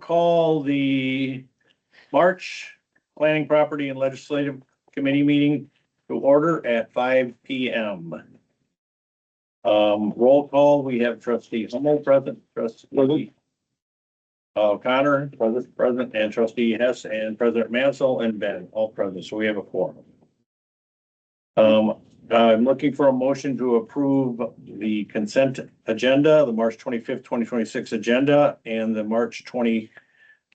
call the March Planning, Property and Legislative Committee meeting to order at 5 p.m. Roll call, we have trustee Hummel present, trustee Connor present, and trustee Hess and President Mansell and Ben all present. So we have a quorum. I'm looking for a motion to approve the consent agenda, the March 25th, 2026 agenda, and the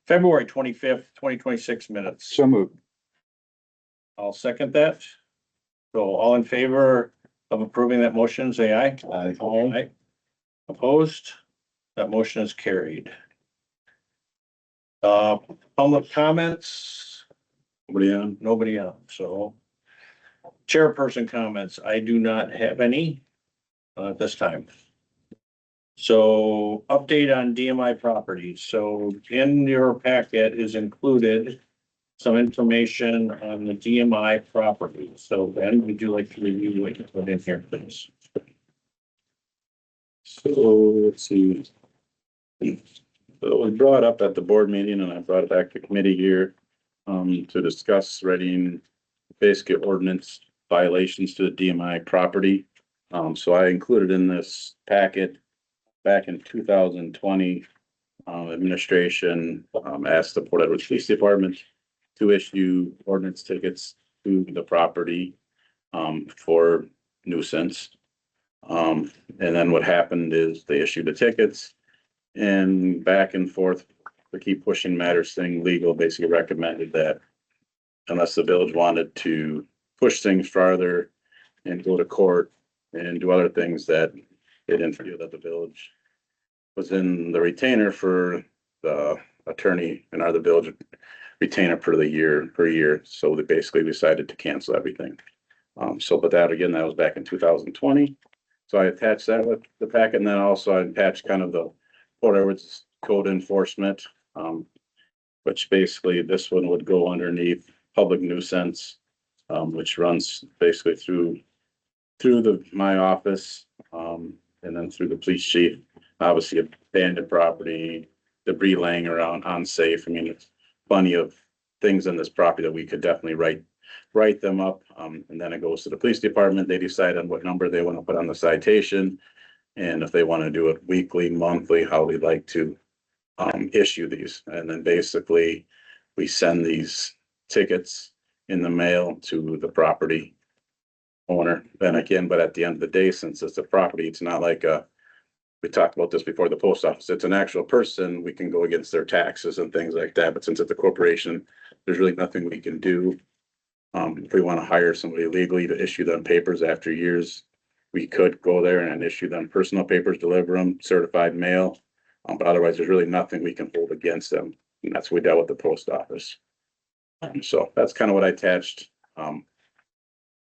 February 25th, 2026 minutes. So moved. I'll second that. So all in favor of approving that motion, say aye. Aye. Aye. Opposed? That motion is carried. Public comments? Nobody on. So chairperson comments. I do not have any at this time. So update on DMI properties. So in your packet is included some information on the DMI property. So Ben, would you like to review what you put in here, please? So let's see. So it was brought up at the board meeting and I brought it back to committee here to discuss writing basic ordinance violations to the DMI property. So I included in this packet back in 2020, administration asked the Port Edwards Police Department to issue ordinance tickets to the property for nuisance. And then what happened is they issued the tickets and back and forth to keep pushing matters thing legal basically recommended that unless the village wanted to push things farther and go to court and do other things that they didn't feel that the village was in the retainer for the attorney and the village retainer per year. So they basically decided to cancel everything. But that again, that was back in 2020. So I attached that with the packet and then also I attached kind of the Port Edwards code enforcement, which basically this one would go underneath public nuisance, which runs basically through my office, and then through the police chief. Obviously abandoned property, debris laying around unsafe. I mean, it's plenty of things in this property that we could definitely write them up. And then it goes to the police department. They decide on what number they want to put on the citation. And if they want to do it weekly, monthly, how they'd like to issue these. And then basically we send these tickets in the mail to the property owner. Then again, but at the end of the day, since it's a property, it's not like we talked about this before, the post office, it's an actual person, we can go against their taxes and things like that. But since it's a corporation, there's really nothing we can do. If we want to hire somebody legally to issue them papers after years, we could go there and issue them personal papers, deliver them certified mail. But otherwise, there's really nothing we can hold against them. And that's what we dealt with the post office. So that's kind of what I attached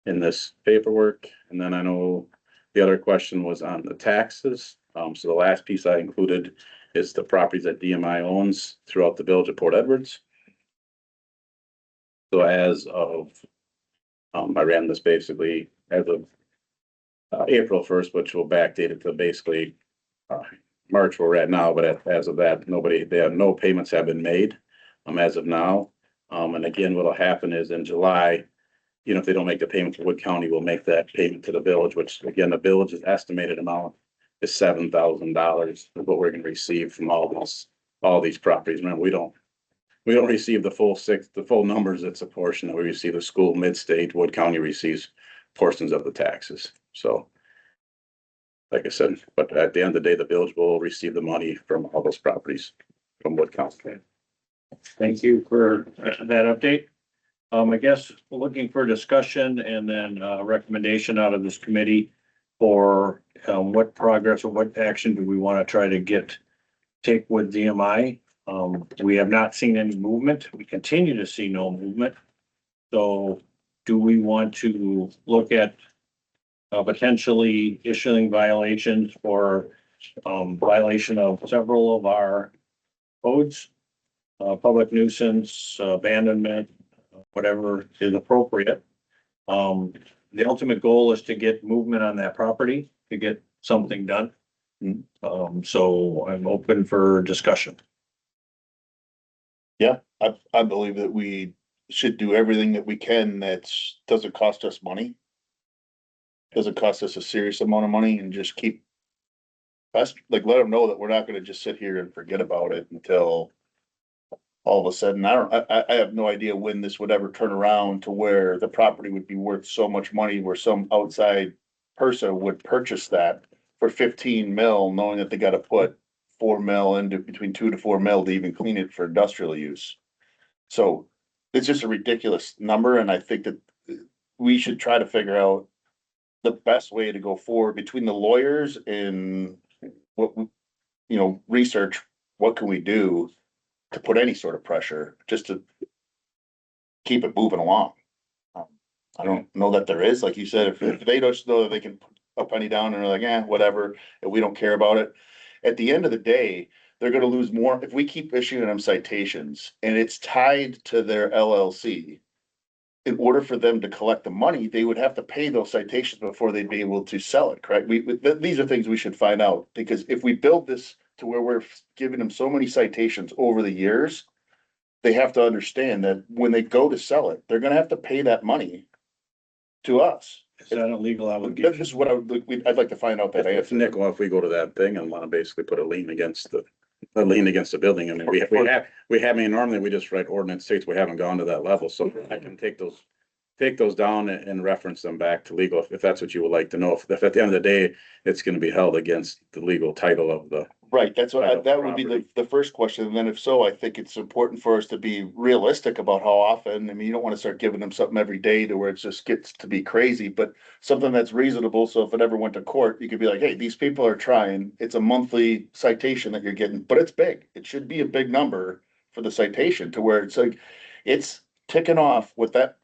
in this paperwork. And then I know the other question was on the taxes. So the last piece I included is the properties that DMI owns throughout the village of Port Edwards. So as of, I ran this basically as of April 1st, which will backdate it to basically March where we're at now. But as of that, no payments have been made as of now. And again, what'll happen is in July, if they don't make the payment to Wood County, will make that payment to the village, which again, the village's estimated amount is $7,000 what we're going to receive from all these properties. Remember, we don't receive the full numbers. It's a portion that we receive. The school, mid-state, Wood County receives portions of the taxes. So like I said, but at the end of the day, the village will receive the money from all those properties from Wood County. Thank you for that update. I guess looking for discussion and then recommendation out of this committee for what progress or what action do we want to try to take with DMI. We have not seen any movement. We continue to see no movement. So do we want to look at potentially issuing violations for violation of several of our codes, public nuisance, abandonment, whatever is appropriate. The ultimate goal is to get movement on that property, to get something done. So I'm open for discussion. Yeah, I believe that we should do everything that we can doesn't cost us money. Doesn't cost us a serious amount of money and just keep us, like, let them know that we're not gonna just sit here and forget about it until all of a sudden, I have no idea when this would ever turn around to where the property would be worth so much money where some outside person would purchase that for 15 mil, knowing that they gotta put 4 mil into between 2 to 4 mil to even clean it for industrial use. So it's just a ridiculous number, and I think that we should try to figure out the best way to go forward between the lawyers and what, research, what can we do to put any sort of pressure, just to keep it moving along. Um, I don't know that there is, like you said, if they don't know that they can put a penny down and they're like, whatever, and we don't care about it. At the end of the day, they're gonna lose more if we keep issuing them citations and it's tied to their LLC. In order for them to collect the money, they would have to pay those citations before they'd be able to sell it, correct? These are things we should find out, because if we build this to where we're giving them so many citations over the years, they have to understand that when they go to sell it, they're gonna have to pay that money to us. Is that a legal This obligation? is what I'd like to find out that If answer. nickel, if we go to that thing and wanna basically put a lien against the building, I mean, we have, normally we just write ordinance states, we haven't gone to that level, so I can take those down and reference them back to legal, if that's what you would like to know. If at the end of the day, it's gonna be held against the legal title of the. Right, that's Title what, that would be property. the first question, and then if so, I think it's important for us to be realistic about how often, I mean, you don't wanna start giving them something every day to where it just gets to be crazy, but something that's reasonable, so if it ever went to court, you could be like, hey, these people are trying, it's a monthly citation that you're getting, but it's big, it should be a big number for the citation, to where it's like, it's ticking off what that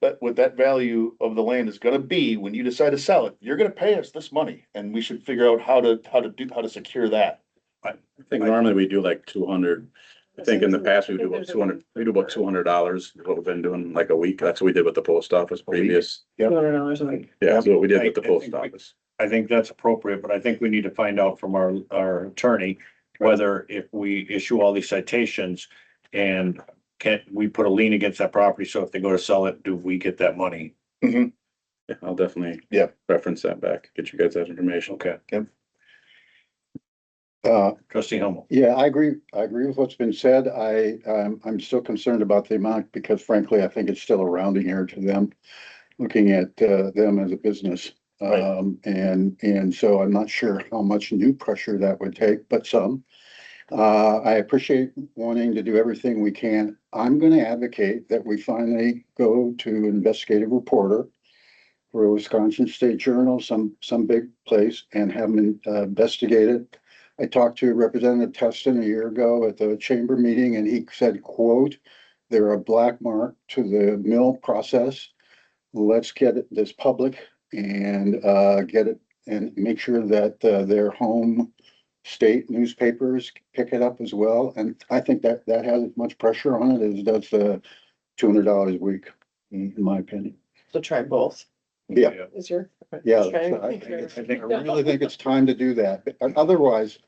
value of the land is gonna be when you decide to sell it, you're gonna pay us this money, and we should figure out how to secure that. I think normally we do like 200. I think in the past we do about 200, we do about $200, what we've been doing like a week. That's what we did with the post office previous. $200 a week. Yeah, that's what we did with the I post think we- office. I think that's appropriate, but I think we need to find out from our attorney whether if we issue all these citations and can we put a lien against that property, so if they go to sell it, do we get that money? Mhm. Yeah, I'll definitely. Yeah. Reference that back, get you guys that information. Okay, trustee Hummel. Yeah, I agree with what's been said. I'm still concerned about the amount because frankly, I think it's still a rounding error to them, looking at, them as a business. Right. And so I'm not sure how much new pressure that would take, but some. I appreciate wanting to do everything we can. I'm gonna advocate that we finally go to investigative reporter for a Wisconsin State Journal, some big place, and have them investigate it. I talked to Representative Teston a year ago at the chamber meeting, and he said, quote, "They're a black mark to the mill process. Let's get this public and get it and make sure that their home state newspapers pick it up as well." And I think that has as much pressure on it as does the $200 a week, in my opinion. So try both. Yeah. Is your? Yeah, Try- so I really think it's time to do that. Otherwise,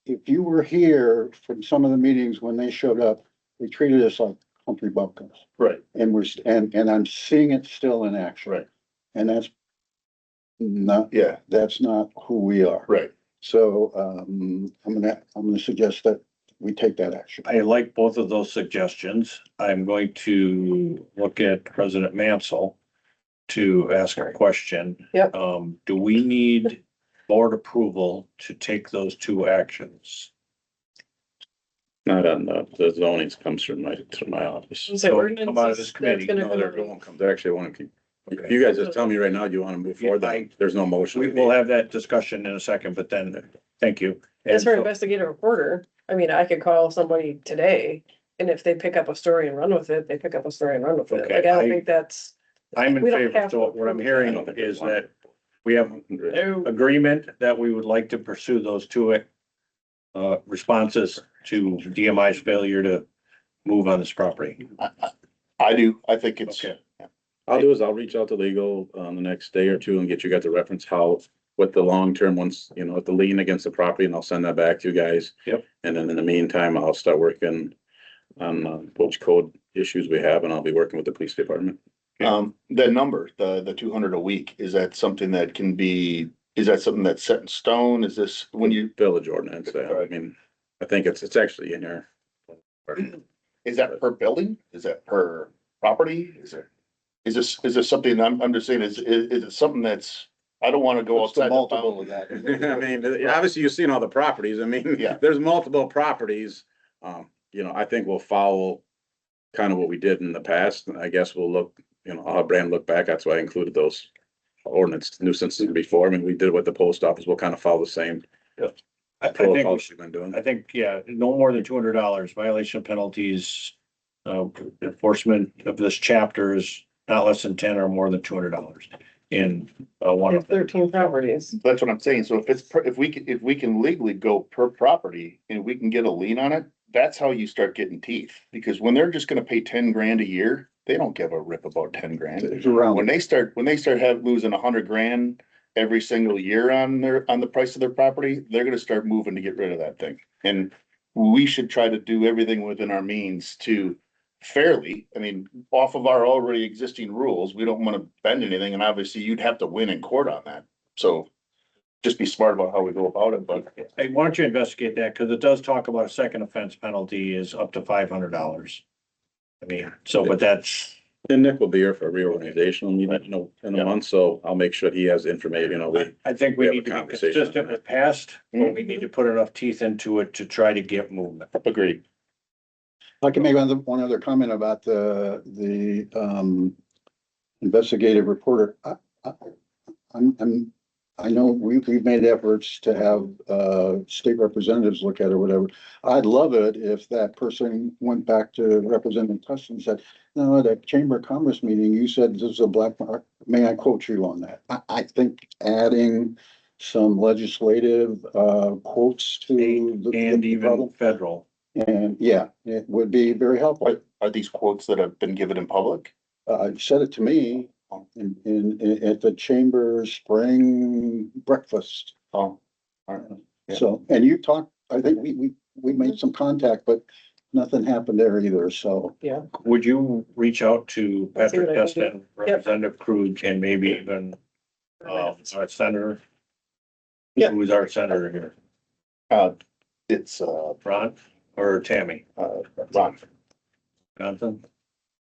if you were here from some of the meetings when they showed up, they treated us like country bumpkins. Right. And I'm seeing it still in action. Right. And that's not, Yeah, that's not who we are. right. So, I'm gonna suggest that we take that action. I like both of those suggestions. I'm going to look at President Mansell to ask a question. Yep. Do we need board approval to take those two actions? Not on the zoning comes through my office. So So, ordinance come out of is- this committee. that's gonna No, come there out of- won't come, there actually won't keep. Okay. You guys just tell me right now, do you wanna move forward? Yeah, Then there's no motion. We will have that discussion in a second, but then, thank you. As for And so- investigative reporter, I mean, I could call somebody today, and if they pick up a story and run with it, they pick up a story and run with it. Okay, Like, I don't I- think that's. I'm in We don't favor, have so to what I'm approve hearing that. is that we have No. agreement that we would like to pursue those two responses to DMI's failure to move on this property. I do, I think it's, Okay. I'll do is I'll reach out to legal the next day or two and get you guys a reference what the long-term ones, with the lien against the property, and I'll send that back to you guys. Yep. And then in the meantime, I'll start working on which code issues we have, and I'll be working with the police department. The number, the 200 a week, is that something that can be, is that something that's set in stone? Is this when you, Village ordinance, I mean, I think it's actually in here. is that per building? Is that per property? Is this something, I'm just saying, is it something that's, I don't wanna go What's the outside. multiple of that? I mean, obviously you've seen all the properties. I mean, Yeah. there's multiple properties. You know, I think we'll follow kind of what we did in the past. I guess we'll look, you know, I'll have Brand look back. That's why I included those ordinance nuisances before. I mean, we did with the post office. We'll kind of follow the same I think, protocols we've been doing. I think, yeah, no more than $200, violation penalties. Enforcement of this chapter is not less than 10 or more than $200 in one If of them. 13 properties. That's what I'm saying. So if it's, if we can legally go per property and we can get a lien on it, that's how you start getting teeth. Because when they're just gonna pay 10 grand a year, they don't give a rip about 10 grand. It's around. When they start losing 100 grand every single year on the price of their property, they're gonna start moving to get rid of that thing. And we should try to do everything within our means to fairly, I mean, off of our already existing rules, we don't wanna bend anything, and obviously you'd have to win in court on that. So just be smart about how we go about it, but Hey, why don't you investigate that? Cause it does talk about a second offense penalty is up to $500. I mean, so, but that's, And Nick will be here for a reorganizational meeting, you know, in a month, so I'll make sure he has information, you know, I think We we have need a to be conversation consistent on with past, but we need to put enough teeth into it to try to get movement. agreed. I can make one other comment about the investigative reporter. I know we've made efforts to have state representatives look at it or whatever. I'd love it if that person went back to Representative Tustin and said, no, at that Chamber of Commerce meeting, you said this is a black mark. May I quote you on that? I think adding some legislative quotes to And the even problem. federal. And yeah, it would be very helpful. Are these quotes that have been given in public? You said it to me at the chamber spring breakfast. Oh, all right. Yeah. So, and you talked, I think we made some contact, but nothing happened there either, so. Yeah. Would you reach out to Let's see Patrick what I can do. Teston, Representative Krug, and maybe even our senator? Yeah. Who's our senator here? It's, Ron or Tammy Ron. Johnson?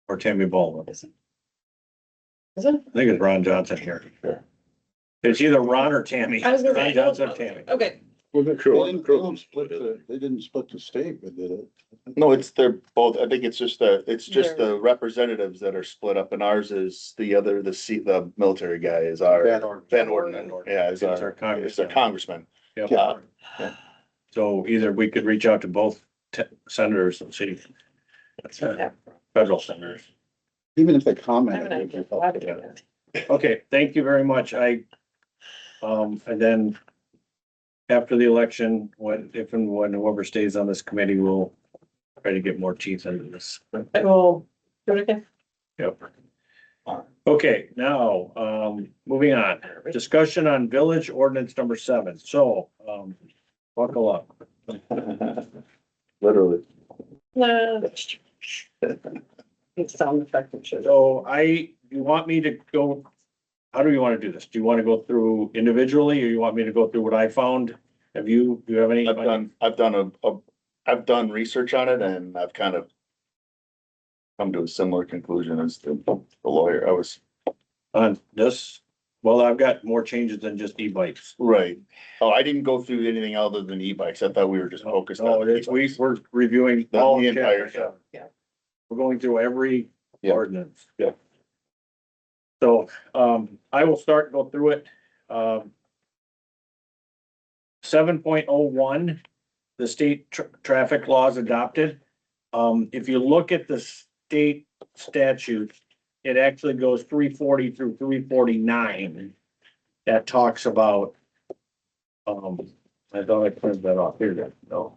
Or Tammy Baldwin? Is it? I think it's Ron Johnson here. Sure. It's either Ron or Tammy. I was gonna Ron say. Johnson or Tammy. Okay. Well, they Cool. didn't split the state, but did it? No, they're both, I think it's just the representatives that are split up, and ours is the military guy is our. Van Orden, yeah, is It's our our congressman. congressman. Yep. Yeah. So either we could reach out to both senators and see. Yeah. Federal senators. Even if they I haven't commented. actually it'd be thought helpful. about it. Okay, thank you very much. And then after the election, if and when whoever stays on this committee will try to get more teeth into this. I will do it again. Yep. Okay, now, moving on. Discussion on village ordinance number 7. So, buckle up. Literally. Nah. It's sound effective. Should. So you want me to go, how do you want to do this? Do you want to go through individually or you want me to go through what I found? Do you have any? I've done research on it, and I've kind of come to a similar conclusion as the lawyer. I was. On this? Well, I've got more changes than just e-bikes. Right. Oh, I didn't go through anything other than e-bikes. I thought we were just focused No, on. it's, we're reviewing The all entire chapters. Yeah. We're going through every Yeah. ordinance. Yeah. So, I will start, go through it. 7.01, the state traffic laws adopted. If you look at the state statute, it actually goes 340 through 349. That talks about, I thought I printed that off here, no.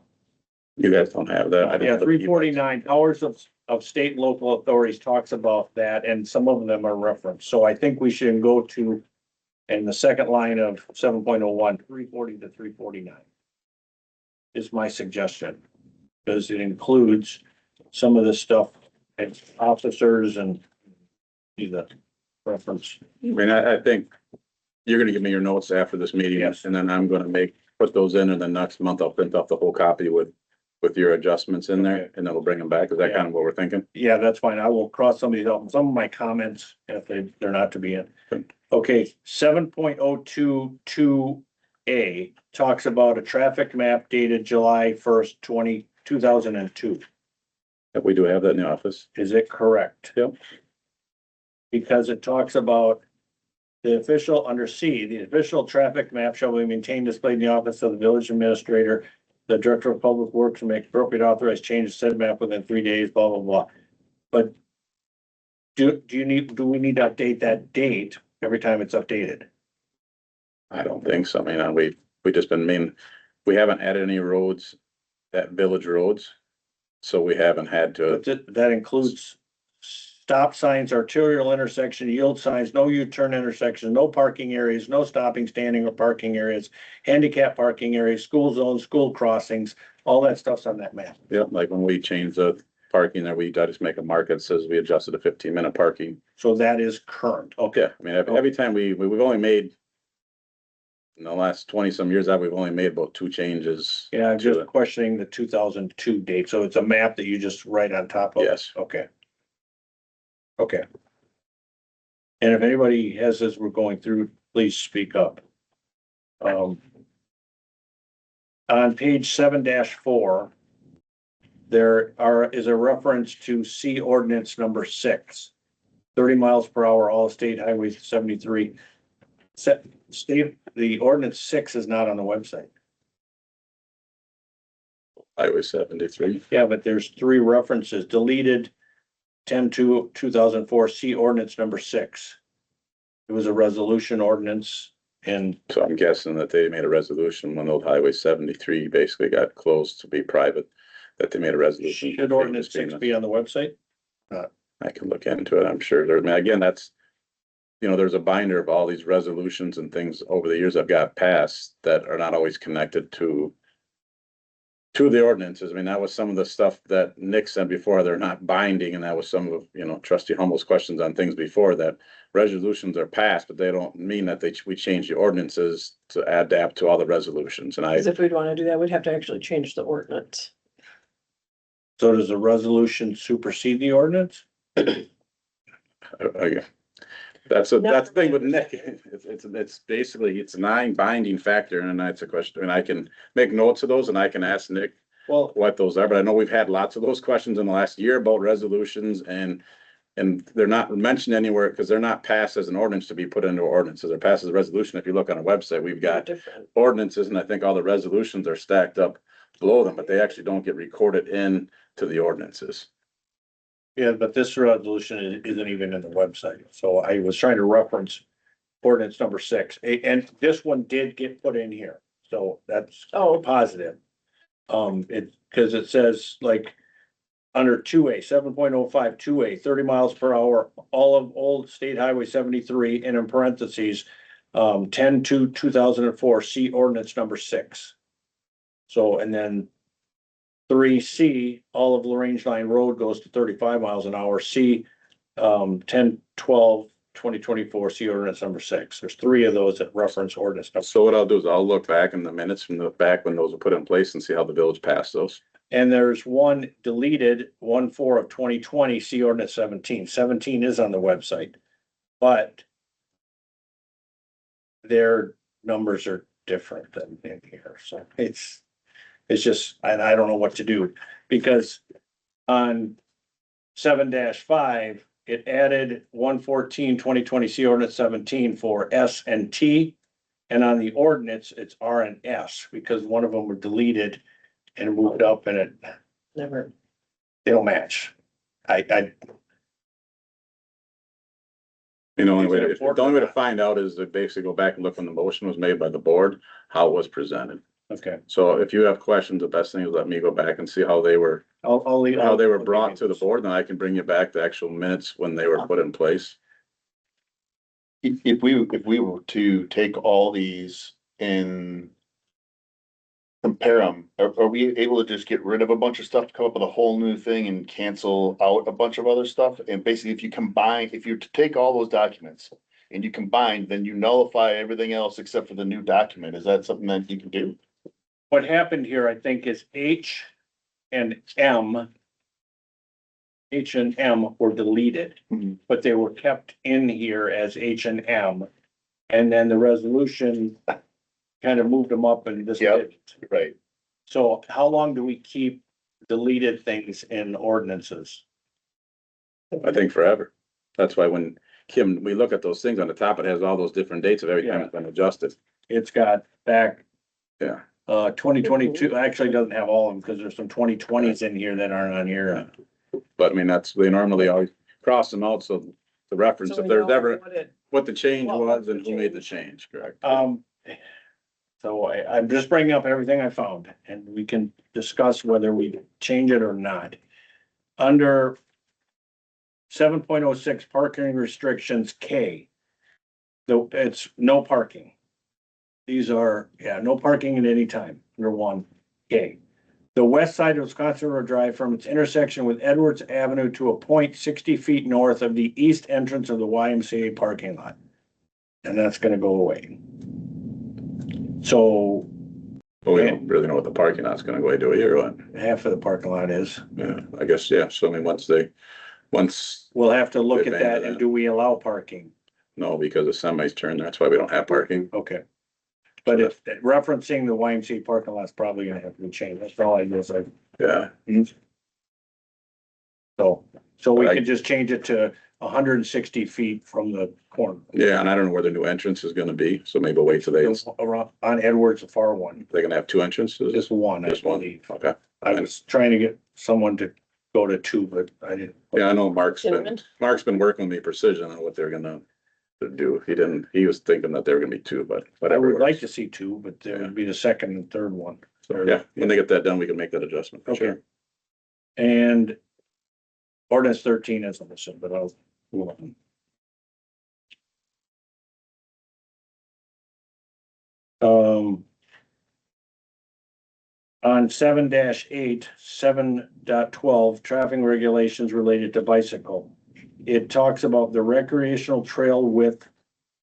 you guys don't have that. I didn't Yeah, look at 349, powers of state and local authorities talks about that, and some of them are referenced. So I think we should go to, in the second line of 7.01, 340 to 349. Is my suggestion, because it includes some of this stuff, and officers and see the reference. I mean, I think you're gonna give me your notes after this meeting, Yes. and then I'm gonna put those in, and then next month I'll print off the whole copy with your adjustments in there, Okay. and then we'll bring them back. Is that kind of what we're thinking? Yeah, that's fine. I will cross some of these out, some of my comments, if they're not to be in. Okay, 7.022A talks about a traffic map dated July 1st, 2002. That we do have that in the office. Is it correct? Yep. Because it talks about the official, under C, the official traffic map shall be maintained, displayed in the office of the village administrator. The director of public works will make appropriate authorized changes to said map within 3 days, blah, blah, blah. But do we need to update that date every time it's updated? I don't think so. I mean, we just we haven't added any roads, that village roads. So we haven't had to, But that includes stop signs, arterial intersection, yield signs, no U-turn intersections, no parking areas, no stopping, standing or parking areas, handicap parking areas, school zones, school crossings, all that stuff's on that map. yeah, like when we change the parking there, I just make a mark that says we adjusted to 15-minute parking. So that is current. Okay. Yeah, I mean, every time we've only made, in the last 20 some years, we've only made about 2 changes. Yeah, I'm to just it. questioning the 2002 date. So it's a map that you just write on top of? Yes. Okay. Okay. And if anybody has this we're going through, please speak up. On page 7-4, there is a reference to C ordinance number 6. 30 miles per hour, all state highways 73. The ordinance 6 is not on the website. Highway 73. Yeah, but there's 3 references deleted. 10/2/2004, C ordinance number 6. It was a resolution ordinance and So I'm guessing that they made a resolution when old Highway 73 basically got closed to be private, that they made a resolution. should ordinance 6 be on the website? I can look into it, I'm sure. I mean, again, that's, there's a binder of all these resolutions and things over the years I've got passed that are not always connected to the ordinances. I mean, that was some of the stuff that Nick said before, they're not binding, and that was some of, Trustee Hummel's questions on things before, that resolutions are passed, but they don't mean that we change the ordinances to adapt to all the resolutions, and Cause if we'd wanna do that, we'd have to actually change the ordinance. So does the resolution supersede the ordinance? Okay. That's the thing with Nick, it's basically, it's a non-binding factor, and that's a question, and I can make notes of those, and I can ask Nick Well, what those are, but I know we've had lots of those questions in the last year about resolutions, and they're not mentioned anywhere, because they're not passed as an ordinance to be put into ordinances, they're passed as a resolution. If you look on a website, we've got Different. ordinances, and I think all the resolutions are stacked up below them, but they actually don't get recorded in to the ordinances. yeah, but this resolution isn't even in the website. So I was trying to reference ordinance number 6. And this one did get put in here. So that's Oh, positive. Because it says like under 2A, 7.05 2A, 30 miles per hour, all of Old State Highway 73, and in parentheses, 10/2/2004, C ordinance number 6. So, and then 3C, all of Lorraine Line Road goes to 35 miles an hour. C, 10/12/2024, C ordinance number 6. There's 3 of those that reference ordinance number. So what I'll do is I'll look back in the minutes from the back when those were put in place and see how the village passed those. And there's one deleted, 1/4/2020, C ordinance 17. 17 is on the website, but their numbers are different than in here. So it's just, and I don't know what to do, because on 7-5, it added 1/14/2020 C ordinance 17 for S and T. And on the ordinance, it's R and S, because one of them were deleted and moved up, and it, never. they don't match. I, The only Is way, it the important only way or to not? find out is to basically go back and look when the motion was made by the board, how it was presented. okay, So if you have questions, the best thing is let me go back and see how they were, I'll leave. how they were brought to the board, then I can bring you back the actual minutes when they were put in place. If we were to take all these and compare them, are we able to just get rid of a bunch of stuff, come up with a whole new thing and cancel out a bunch of other stuff? And basically, if you combine, if you to take all those documents and you combine, then you nullify everything else except for the new document. Is that something that you can do? What happened here, I think, is H and M. H and M were deleted, Mhm. but they were kept in here as H and M. And then the resolution kind of moved them up and this Yep. didn't. Right. So how long do we keep deleted things in ordinances? I think forever. That's why when Kim, we look at those things on the top, it has all those different dates of every time it's been adjusted. It's got back, Yeah. 2022, actually doesn't have all of them because there's some 2020s in here that aren't on here. But I mean, they normally always cross them out, so the reference, So if we there's know ever what what the change what was was and the who made the change, correct? So I'm just bringing up everything I found and we can discuss whether we change it or not. Under 7.06 parking restrictions K. Though it's no parking. These are, no parking at any time, under 1K. The west side of Wisconsin Road Drive from its intersection with Edwards Avenue to a point 60 feet north of the east entrance of the YMCA parking lot. And that's gonna go away. So But we don't really know what the parking lot's gonna go away, do we, or what? half of the parking lot is. Yeah, I guess, yeah, so I mean, once, We'll have to look Good at man, that and do we allow parking? no, because the semis turn, that's why we don't have parking. Okay. But if referencing the YMCA parking lot's probably gonna have to be changed. That's all I guess. Yeah, So we But I- could just change it to 160 feet from the corner. yeah, and I don't know where the new entrance is gonna be, so maybe we'll wait till Around, on Edwards, the far one, they're gonna have two entrances? just one, I Just one, believe. okay. I was trying to get someone to go to two, but I didn't. Yeah, I know Mark's Cinnamon? been working with me precision on what they're gonna do. He was thinking that they were gonna be two, but I whatever. would like works. to see two, but it would be the second and third one. So, yeah, when they get that done, we can make that adjustment for Okay. sure. And ordinance 13 isn't listed, but I'll move on. On 7-8, 7.12, traffic regulations related to bicycle. It talks about the recreational trail width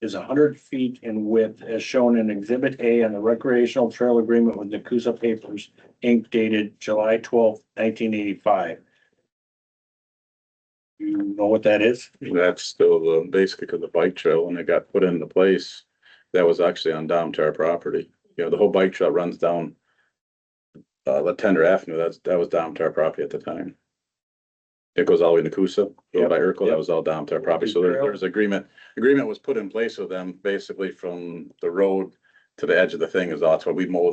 is 100 feet in width as shown in Exhibit A on the recreational trail agreement with Nakusa Papers, Inc. dated July 12th, 1985. You know what that is? That's still basically because the bike trail, when it got put into place, that was actually on Domtar property. You know, the whole bike trail runs down Latender Avenue. That was Domtar property at the time. It goes all the way to Nakusa, Yep, by Urkel, yep. that was all Domtar property. So there's agreement was put in place with them basically from the road to the edge of the thing is that's why we mow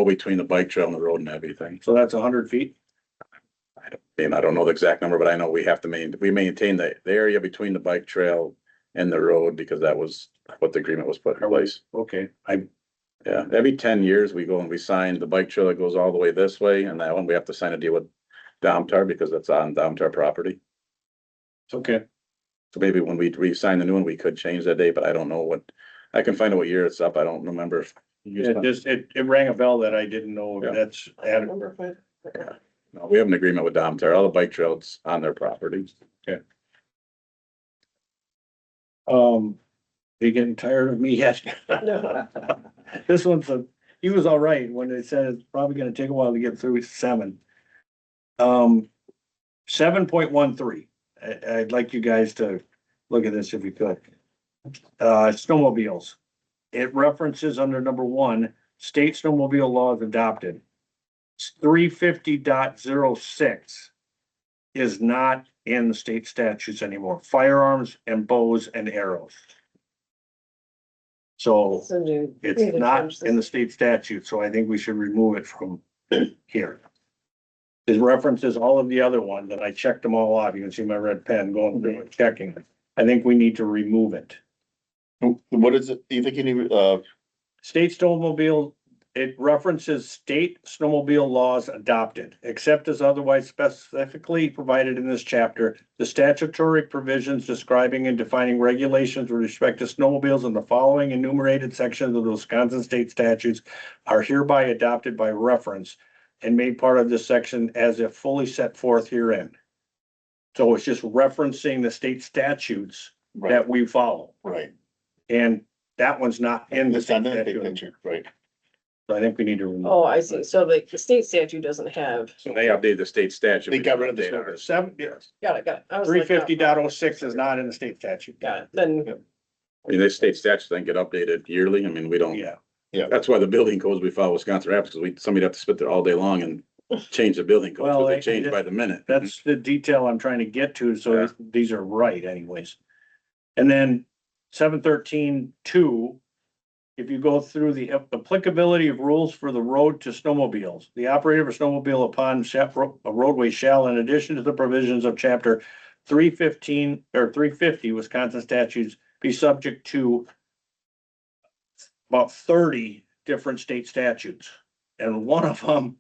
between the bike trail and the road and everything. So that's 100 feet? I don't know the exact number, but I know we have to maintain the area between the bike trail and the road because that was what the agreement was put in place. Okay, Yeah, every 10 years we go and we sign the bike trail that goes all the way this way, and that one we have to sign a deal with Domtar because it's on Domtar property. it's okay. So maybe when we sign the new one, we could change that date, but I don't know I can find out what year it's up. I don't remember. It rang a bell that I didn't know. Yeah. That's I don't added. remember if I. No, we have an agreement with Domtar. All the bike trails on their property. You getting tired of me yet? No. This he was all right when they said it's probably gonna take a while to get through 7. 7.13. I'd like you guys to look at this if you could. Snowmobiles. It references under number 1, state snowmobile laws adopted. 350.06 is not in the state statutes anymore. Firearms and bows and arrows. So it's not in the state statute, so I think we should remove it from here. It references all of the other ones, and I checked them all off. You can see my red pen going through and checking. I think we need to remove it. What is it? Do you think you need, State snowmobile it references state snowmobile laws adopted, except as otherwise specifically provided in this chapter. The statutory provisions describing and defining regulations with respect to snowmobiles in the following enumerated sections of the Wisconsin state statutes are hereby adopted by reference and made part of this section as if fully set forth herein. So it's just referencing the state statutes Right, that we follow, right. and that one's not in the It's state not in the big statute. picture, right. So I think we need to remove. Oh, I see. So like the state statute doesn't have, So they updated the state statute. They got rid of the They snow. updated Seven, yes, got it. I was like, 350.06 is not in the state statute. Got it. Then, I mean, the state statutes then get updated yearly. I mean, we don't, Yeah, that's why the building codes we follow Wisconsin Rapids, because somebody'd have to sit there all day long and change the building codes, Well, because they they- change by the minute. that's the detail I'm trying to get to, so Yeah. these are right anyways. And then 713.2, if you go through the applicability of rules for the road to snowmobiles, the operator of a snowmobile upon a roadway shall, in addition to the provisions of chapter 315 or 350 Wisconsin statutes, be subject to about 30 different state statutes, and one of them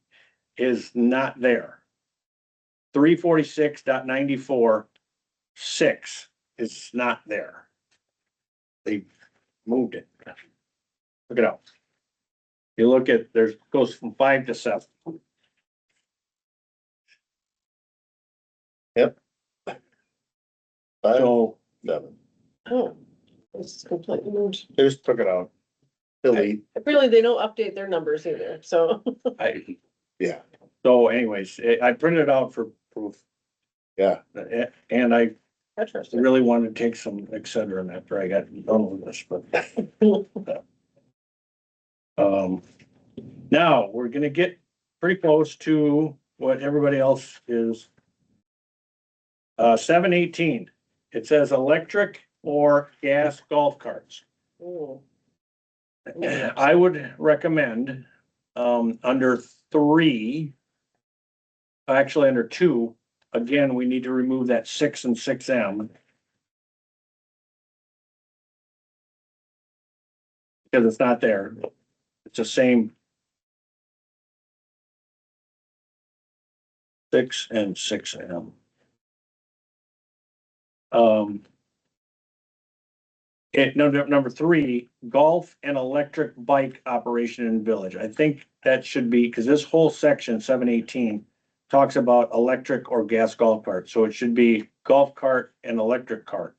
is not there. 346.94.6 is not there. They moved it. Look it up. You look at, there's, goes from 5 to 7. Five, So, seven. oh, it's completely moved. They just took it out. Delete, Really, they don't update their numbers either. So, yeah, so anyways, I printed it out for proof. yeah. And I interesting. really wanted to take some Excedrin after I got done with this, but. Now, we're gonna get pretty close to what everybody else is. 718, it says electric or gas golf carts. Ooh. I would recommend, under 3. Actually, under 2, again, we need to remove that 6 and 6M. Because it's not there. It's the same. 6 and 6M. Number 3, golf and electric bike operation in village. I think that should be, because this whole section, 718, talks about electric or gas golf cart. So it should be golf cart and electric cart.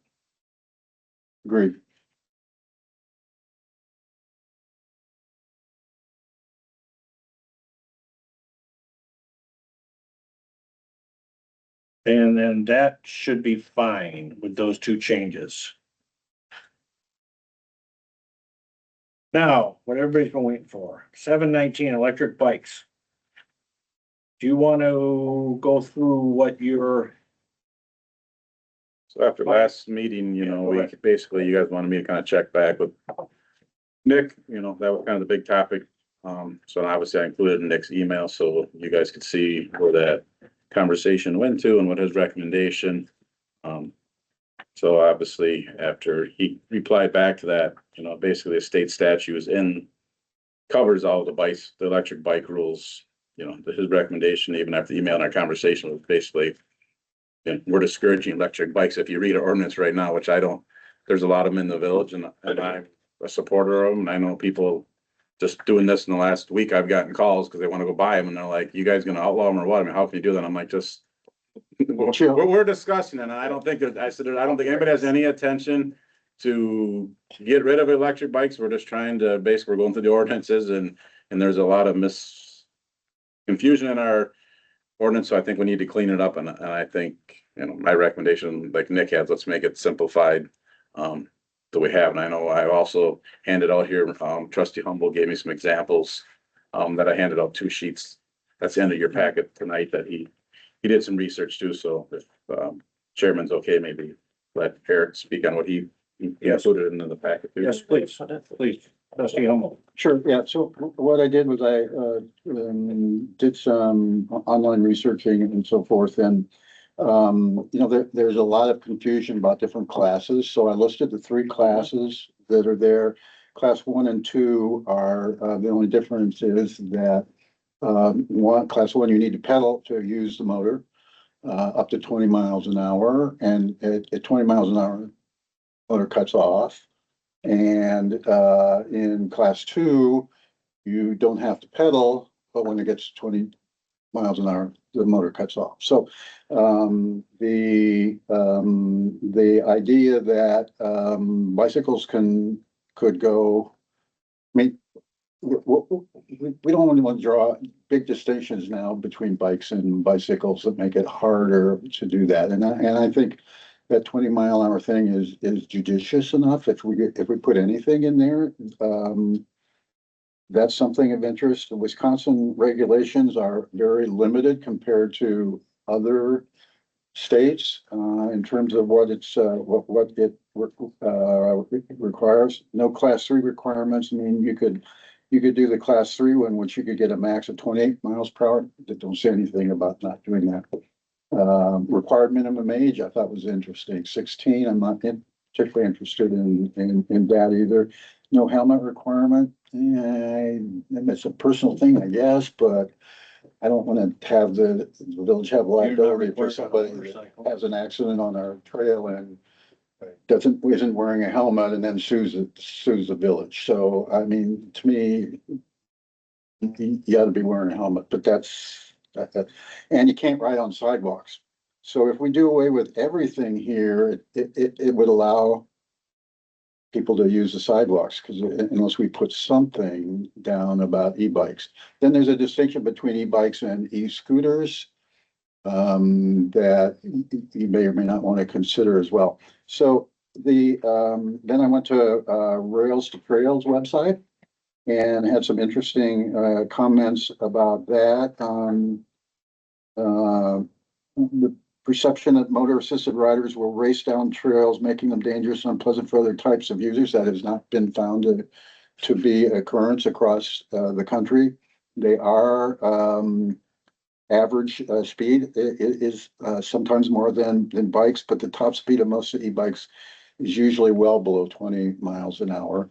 Agreed. And then that should be fine with those 2 changes. Now, what everybody's been waiting for, 719 electric bikes. Do you want to go through what your, So after last meeting, you know, Yeah, go we ahead. basically, you guys wanted me to kind of check back with Nick, you know, that was kind of the big topic. So obviously I included Nick's email, so you guys could see where that conversation went to and what his recommendation. So obviously, after he replied back to that, you know, basically the state statute is in, covers all the bikes, the electric bike rules. You know, his recommendation, even after the email and our conversation, was basically, and we're discouraging electric bikes. If you read our ordinance right now, which I don't, there's a lot of them in the village, and I'm a supporter of them. And I know people just doing this in the last week, I've gotten calls because they want to go buy them, and they're like, you guys gonna outlaw them or what? I mean, how can you do that? I'm like, just we're discussing it, and I don't think that, I said, I don't think anybody has any intention to get rid of electric bikes. We're just trying to, basically, we're going through the ordinances, and there's a lot of confusion in our ordinance, so I think we need to clean it up, and I think, you know, my recommendation, like Nick has, let's make it simplified, that we have, and I know I also handed out here, trustee Humble gave me some examples, that I handed out 2 sheets. That's the end of your packet tonight, that he did some research too, so if, chairman's okay, maybe let Eric speak on what he Yes. included into the packet too. yes, please, trustee Hummel. Sure, yeah, so what I did was I did some online researching and so forth, and you know, there's a lot of confusion about different classes, so I listed the 3 classes that are there. class 1 and 2 are, the only difference is that class 1, you need to pedal to use the motor up to 20 miles an hour, and at 20 miles an hour, motor cuts off. And in class 2, you don't have to pedal, but when it gets to 20 miles an hour, the motor cuts off. So the idea that bicycles could go, I mean, we don't want to draw big distinctions now between bikes and bicycles that make it harder to do that. And I think that 20-mile-an-hour thing is judicious enough. If we put anything in there, that's something of interest. The Wisconsin regulations are very limited compared to other states in terms of what it requires. No class 3 requirements. I mean, you could do the class 3 one, which you could get a max of 28 miles per hour. That don't say anything about not doing that. Required minimum age, I thought was interesting. 16. I'm not particularly interested in that either. No helmet requirement. It's a personal thing, I guess, but I don't want to have the village have liability for somebody that has an accident on our trail and isn't wearing a helmet and then sues the village. So, I mean, to me, you ought to be wearing a helmet, but and you can't ride on sidewalks. So if we do away with everything here, it would allow people to use the sidewalks, because unless we put something down about e-bikes. Then there's a distinction between e-bikes and e-scooters that you may or may not want to consider as well. So then I went to Rails to Trails website and had some interesting comments about that. The perception that motor assisted riders will race down trails, making them dangerous and unpleasant for other types of users. That has not been found to be occurrence across the country. They are average speed is sometimes more than bikes, but the top speed of most e-bikes is usually well below 20 miles an hour.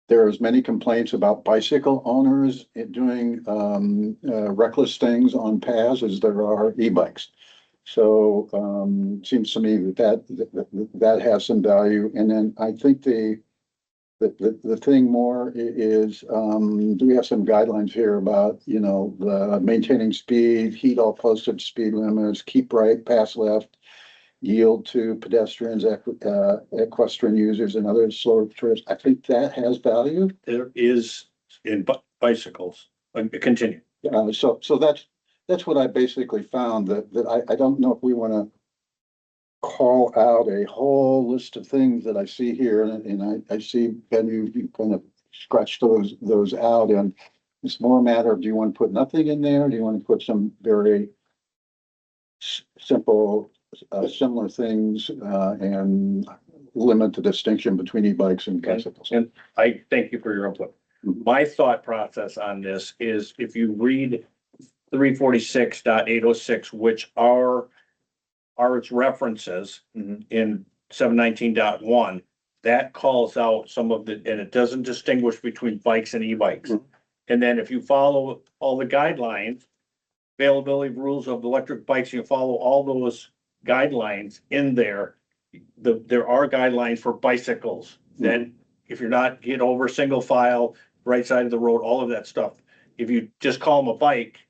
There's many complaints about bicycle owners doing reckless things on paths as there are e-bikes. So it seems to me that has some value. And then I think the thing more is, do we have some guidelines here about, the maintaining speed, heed all posted speed limits, keep right, pass left, yield to pedestrians, equestrian users and other slower tourists. I think that has value. There is in bicycles. Continue. So that's what I basically found, that I don't know if we want to call out a whole list of things that I see here, and I see, Ben, you kind of scratched those out, and it's more a matter of, do you want to put nothing in there? Do you want to put some very simple, similar things, and limit the distinction between e-bikes and bicycles? And I thank you for your input. My thought process on this is, if you read 346.806, which are its references in 719.1, that calls out some of the, and it doesn't distinguish between bikes and e-bikes. And then if you follow all the guidelines, availability rules of electric bikes, you follow all those guidelines in there. There are guidelines for bicycles. Then if you're not get over single file, right side of the road, all of that stuff. If you just call them a bike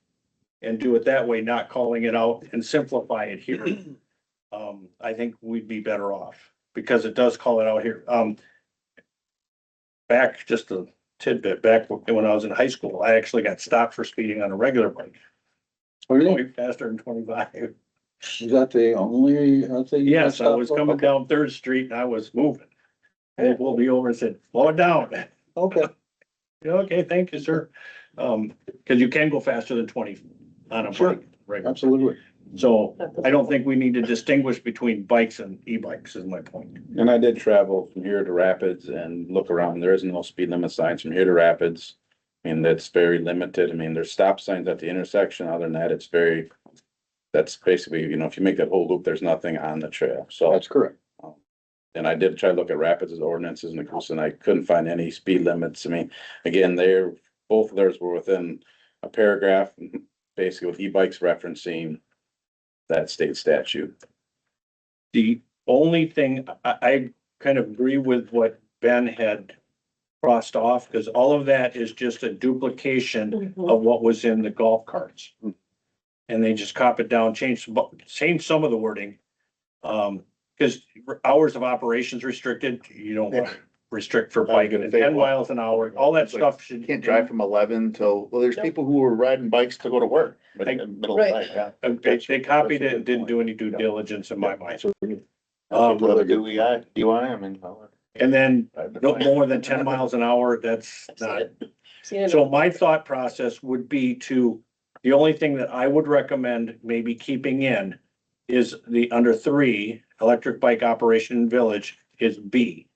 and do it that way, not calling it out and simplify it here, I think we'd be better off, because it does call it out here. Back just a tidbit, back when I was in high school, I actually got stopped for speeding on a regular bike. Going faster than 25. Is that the only thing? Yes, I was coming Okay. down 3rd Street and I was moving. And they pulled me over and said, slow it down. Okay, Okay, thank you, sir. Because you can go faster than 20 on a Sure. bike. Right. absolutely. So I don't think we need to distinguish between bikes and e-bikes, is my point. And I did travel from here to Rapids and look around. There isn't no speed limit signs from here to Rapids. I mean, that's very limited. I mean, there's stop signs at the intersection. Other than that, that's basically, if you make that whole loop, there's nothing on the trail. So That's correct. And I did try to look at Rapids' ordinances and I couldn't find any speed limits. I mean, again, both of theirs were within a paragraph, basically with e-bikes referencing that state statute. The only thing, I kind of agree with what Ben had crossed off, because all of that is just a duplication Mhm. of what was in the golf carts. And they just cop it down, change some of the wording. Because hours of operations restricted, you don't want to restrict for bike gonna at say, 10 well, miles an hour, all that like, stuff should. Can't drive from 11 till, well, there's Nope. people who are riding bikes to go to work. But in the middle of the Right. night, yeah. They copied it and didn't do any due diligence in my mind. People Um, have a DUI, I mean. and then no I'll- more than 10 miles an hour, that's not. Seen it. So my thought process would be the only thing that I would recommend maybe keeping in is the under 3, electric bike operation in village is B.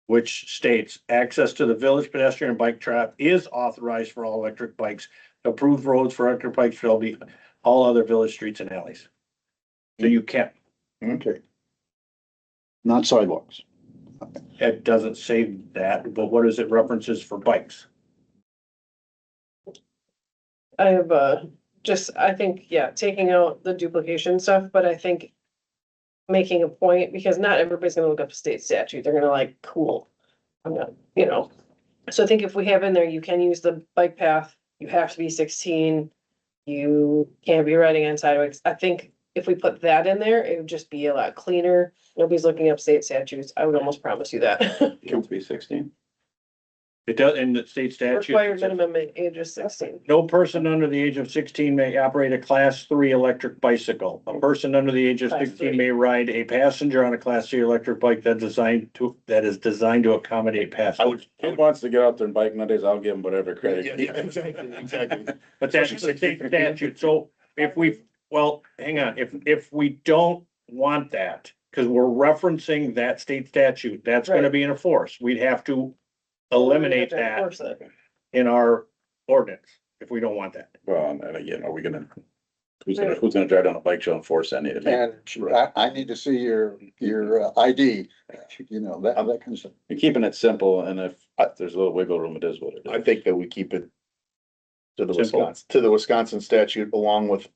Which states access to the village pedestrian and bike track is authorized for all electric bikes. Approved roads for electric bikes shall be all other village streets and alleys. So you can't, Okay. Not sidewalks. it doesn't say that, but what is it references for bikes? I have, I think, yeah, taking out the duplication stuff, but I think making a point, because not everybody's gonna look up state statute, they're gonna like, cool. I'm not, you know, so I think if we have in there, you can use the bike path, you have to be 16. You can't be riding on sidewalks, I think if we put that in there, it would just be a lot cleaner, nobody's looking up state statutes, I would almost promise you that. You have to be 16. It does, in the state statute. Required minimum age is 16. No person under the age of 16 may operate a class 3 electric bicycle. A person under the age of Class 16 3. may ride a passenger on a class 3 electric bike that is designed to accommodate I passengers. would, Kid wants to get out there and bike nowadays, I'll give him whatever credit. yeah, exactly. But that's the state statute. So if hang on, if we don't want that, because we're referencing that state statute, that's gonna Right. be enforced. We'd have to eliminate that Enforce it. in our ordinance if we don't want that. Well, and again, are we gonna, who's gonna drive down a bike to enforce any of it? And I need to see your ID, that kind of stuff. You're keeping it simple, and if there's a little wiggle room, it is what it is. I think that we keep it to the Simple. Wisconsin statute, along with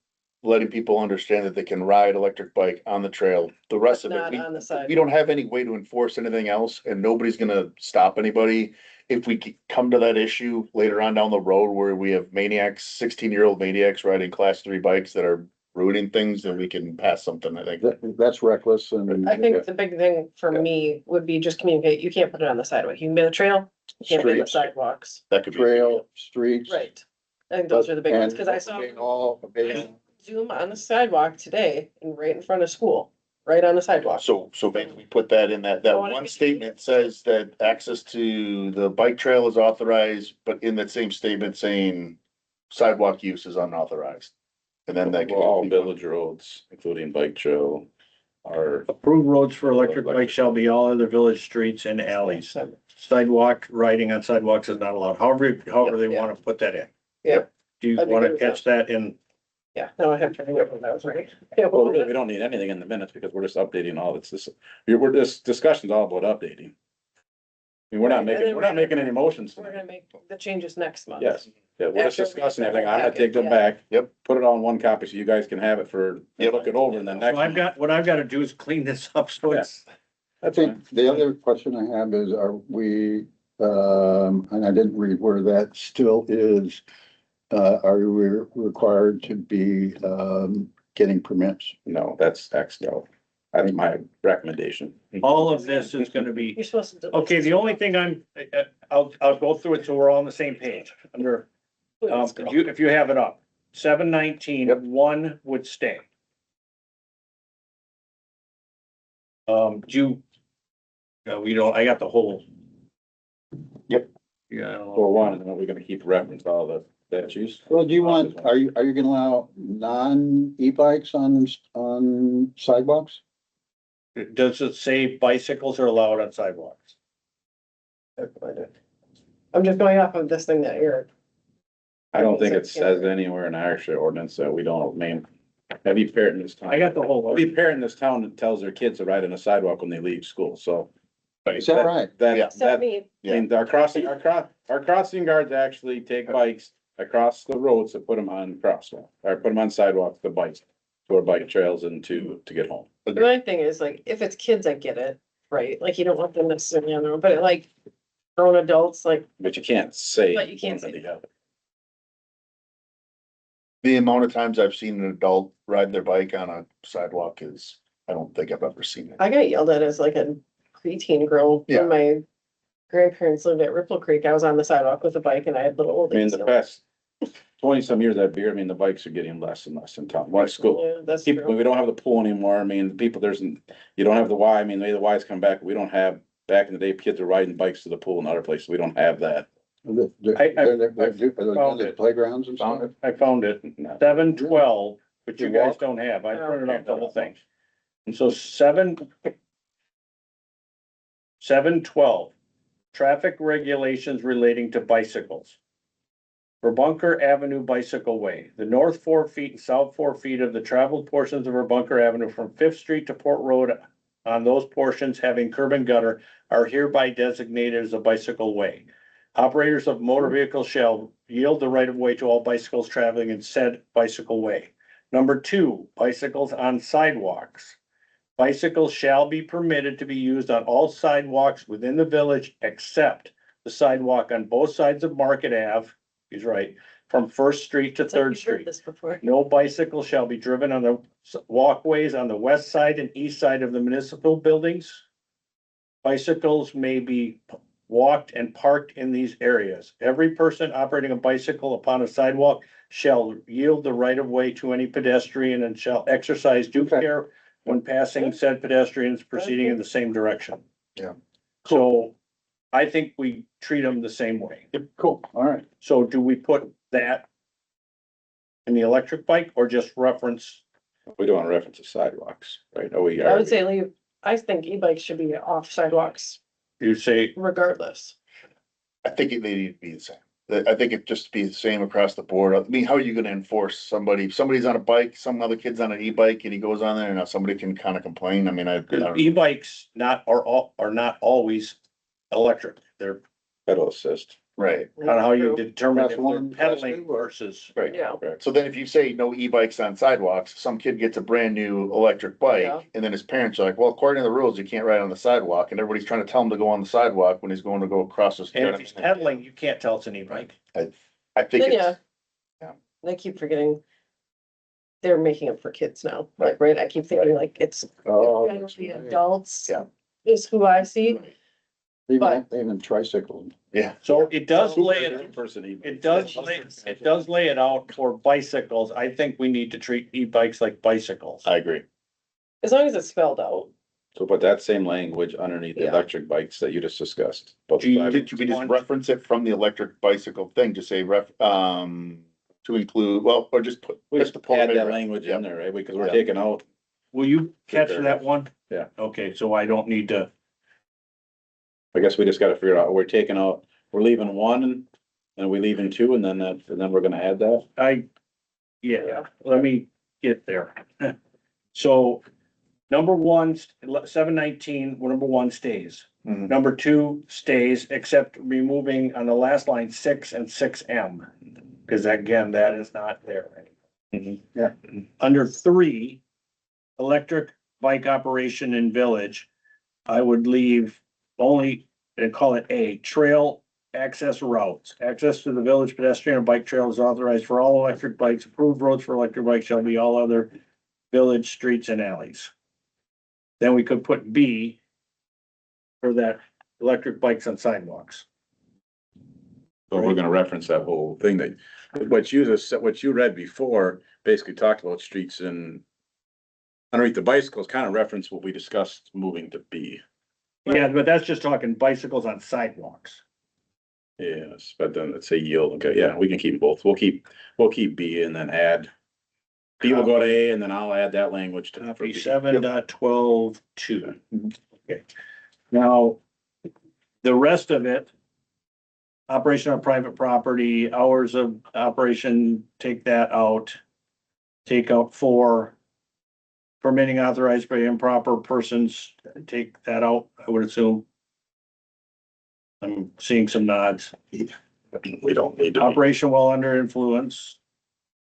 letting people understand that they can ride electric bike on the trail. The rest of it, Not on the side. we don't have any way to enforce anything else, and nobody's gonna stop anybody. If we come to that issue later on down the road where we have maniacs, 16-year-old maniacs riding class 3 bikes that are ruining things, then we can pass something, I think. That's reckless and. I think the big thing for me would be just communicate, you can't put it on the sidewalk, you can be on the trail, you can't be on the Streets. sidewalks. That could be. Trail, streets. Right. I think those are the big ones, cause I saw Obeying Zoom on the sidewalk today and right in front of school, right on the sidewalk. So maybe we put that in that I wanna one get- statement says that access to the bike trail is authorized, but in that same statement saying sidewalk use is unauthorized. And then that. Well, all village roads, including bike trail, are, Approved roads for electric bikes shall be all other village streets and alleys. Sidewalk, riding on sidewalks is not allowed, however they Yeah. wanna put that in. Yep. Do you I'd be wanna good with catch that in? Yeah, no, I have to remember that was right. Yeah, well, well, really, we don't need anything in the minutes because we're just updating all this, we're just, discussion's all about updating. I mean, we're Right, not and making, then we're not making any motions. We're gonna make the changes next month. Yes, yeah, we're just After we discussing get everything. the I'm gonna take them yeah. back. Yep. Put it all in one copy so you guys can have it Yep. look it over and then next. So what I've gotta do is clean this up, so it's, I think the other question I have is, are we, and I didn't read where that still is. Are we required to be, getting permits? No, that's X no. That's my recommendation. all of this is gonna be, You're supposed to. okay, the only thing I'll go through it so we're all on the same page. Under, if you have it up, 719, Yep. 1 would stay. We don't, I got the whole. Yep. Yeah. For one, and then we're gonna keep reference to all the statutes. Well, do you want, are you gonna allow non-e-bikes on sidewalks? Does it say bicycles are allowed on sidewalks? I'm just going off of this thing that you're, I don't think it says anywhere in our actual ordinance that we don't Every parent in this town. I got the whole, Every parent in this town that tells their kids to ride on the sidewalk when they leave school, so. Is that right? Yeah. Except That, me. I mean, our crossing guards actually take bikes across the roads to put them on crosswalk, or put them on sidewalks, the bikes. To our bike trails and to get home. My thing is like, if it's kids, I get it, right? Like you don't want them necessarily on their own, but like grown adults, like, But you can't say. But you can't one or say the other. The amount of times I've seen an adult ride their bike on a sidewalk is, I don't think I've ever seen it. I got yelled at as like a preteen girl Yeah. when my grandparents lived at Ripple Creek. I was on the sidewalk with a bike and I had little old. I mean, ladies the yelling. past 20-some years I've been here, I mean, the bikes are getting less and less in town. Why school? Yeah, that's People, true. we don't have the pool anymore. I mean, the people, you don't have the Y. I mean, maybe the Y's come back. We don't have, back in the day, kids are riding bikes to the pool and other places. We don't have that. Are I found there it. playgrounds and stuff? I found it, 712, which you You guys walk? don't have. I Oh, printed okay. out the whole thing. And so 712, traffic regulations relating to bicycles. For Bunker Avenue Bicycle Way, the north 4 feet and south 4 feet of the traveled portions of Bunker Avenue from Fifth Street to Port Road on those portions having curb and gutter are hereby designated as a bicycle way. Operators of motor vehicles shall yield the right of way to all bicycles traveling in said bicycle way. Number 2, bicycles on sidewalks. Bicycles shall be permitted to be used on all sidewalks within the village except the sidewalk on both sides of Market Ave. He's right, from First Street to It's like Third you've heard Street. this before. No bicycle shall be driven on the walkways on the west side and east side of the municipal buildings. Bicycles may be walked and parked in these areas. Every person operating a bicycle upon a sidewalk shall yield the right of way to any pedestrian and shall exercise due Okay. care when passing said pedestrians proceeding in the same direction. Yeah. So I think we treat them the same way. Cool, all right. So do we put that in the electric bike or just reference? We don't want to reference the sidewalks, right? Oh, we I are. would say leave, I think e-bikes should be off sidewalks You say, regardless. I think they need to be the same. I think it just be the same across the board. I mean, how are you gonna enforce somebody, if somebody's on a bike, some other kid's on an e-bike and he goes on there and now somebody can kind of complain? I mean, I don't- e-bikes are not always electric. They're Pedal assist. right. on how you determine if Class they're one, class pedaling two, or- versus. Right. Yeah, So then if you say no e-bikes on sidewalks, some kid gets a brand new electric Yeah. bike and then his parents are like, well, according to the rules, you can't ride on the sidewalk. And everybody's trying to tell him to go on the sidewalk when he's going to go across the. And if he's pedaling, you can't tell it's an e-bike. I think Then, it's, I keep forgetting. They're making them for kids now, like, right? I keep thinking like it's Oh, generally adults. Yeah. Is who I see. even tricycle. yeah, So it does lay it, Person e-bike. it does lay it out for bicycles. I think we need to treat e-bikes like bicycles. I agree. As long as it's spelled out. So put that same language underneath the Yeah. electric bikes that you just discussed. Both Do you- sides. Did you just reference it from the electric bicycle thing, just say to include, well, or just put. We just to pull add it that in. language Yeah. in there, right? Because we're Yeah. taking out, Will you catch that one? Yeah. Okay, so I don't need to, I guess we just gotta figure out, we're taking out, we're leaving one and we leaving two and then we're gonna add that. yeah, let me get there. So number one, 719, number 1 stays. Mhm. Number 2 stays, except removing on the last line 6 and 6M. Because again, that is not there. Yeah. Under 3, electric bike operation in village, I would leave only, and call it A, trail access routes. Access to the village pedestrian and bike trail is authorized for all electric bikes. Approved roads for electric bikes shall be all other village streets and alleys. Then we could put B for that electric bikes on sidewalks. But we're gonna reference that whole thing that, what you read before, basically talked about streets and underneath the bicycles, kind of reference what we discussed moving to B. Yeah, but that's just talking bicycles on sidewalks. Yes, but then let's say yield, okay, yeah, we can keep both, we'll keep B and then add. B will go to A and then I'll add that language to. for Copy B. 7.12.2. Okay. Now, the rest of it, operation on private property, hours of operation, take that out. take out for permitting authorized by improper persons, take that out, I would assume. I'm seeing some nods. We don't need to. Operation while under influence.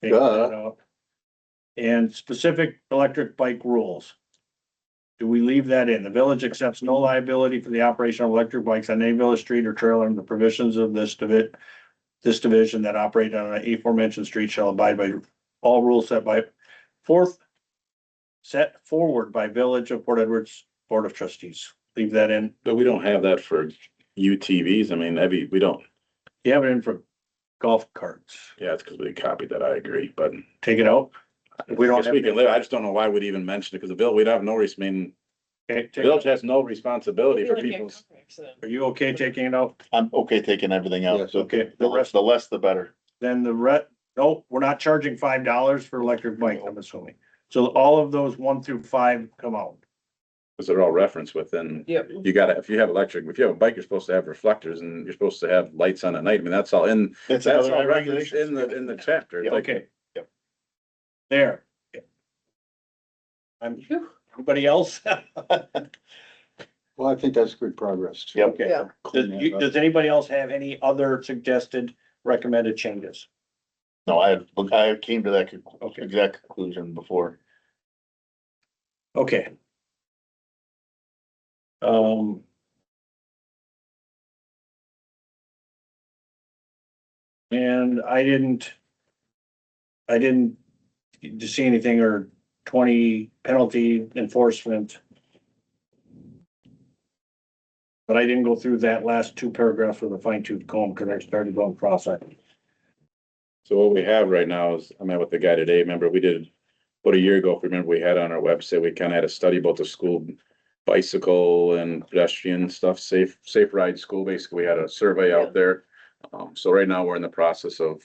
Take that out. And specific electric bike rules. Do we leave that in? The village accepts no liability for the operation of electric bikes on any village street or trail, and the provisions of this division that operate on an aforementioned street shall abide by all rules set forward by Village of Port Edwards Board of Trustees. Leave that in. But we don't have that for UTVs. I mean, we don't, You have it in for golf carts. yeah, it's because we copied that, I agree, but. Take it out. We don't Guess have we can live, I just don't know why we'd even mention it, because the village, we'd have no reason, I mean, Okay, the take village it. has no responsibility for people's. Are you okay taking it out? I'm okay taking everything out, Yes, so okay. the less the better. Then no, we're not charging $5 for electric bike, I'm assuming. So all of those 1 through 5 come out. Because they're all referenced within, Yep. you gotta, if you have a bike, you're supposed to have reflectors and you're supposed to have lights on at night. I mean, that's all in, That's that's all other regulations regulations. in the chapter. Yeah, Like, Okay. Yep. There. Anybody else? Well, I think that's good progress. too. Yep. Okay. Yeah. Does anybody else have any other suggested recommended changes? No, I came to that Okay. exact conclusion before. Okay. And I didn't see anything or 20 penalty enforcement. But I didn't go through that last 2 paragraphs with a fine tooth comb because I started going cross-eyed. so what we have right now is, I met with the guy today, remember, we did, about a year ago, if you remember, we had on our website, we kind of had a study about the school bicycle and pedestrian stuff, safe ride school, basically, we had a survey Yeah. out there. So right now, we're in the process of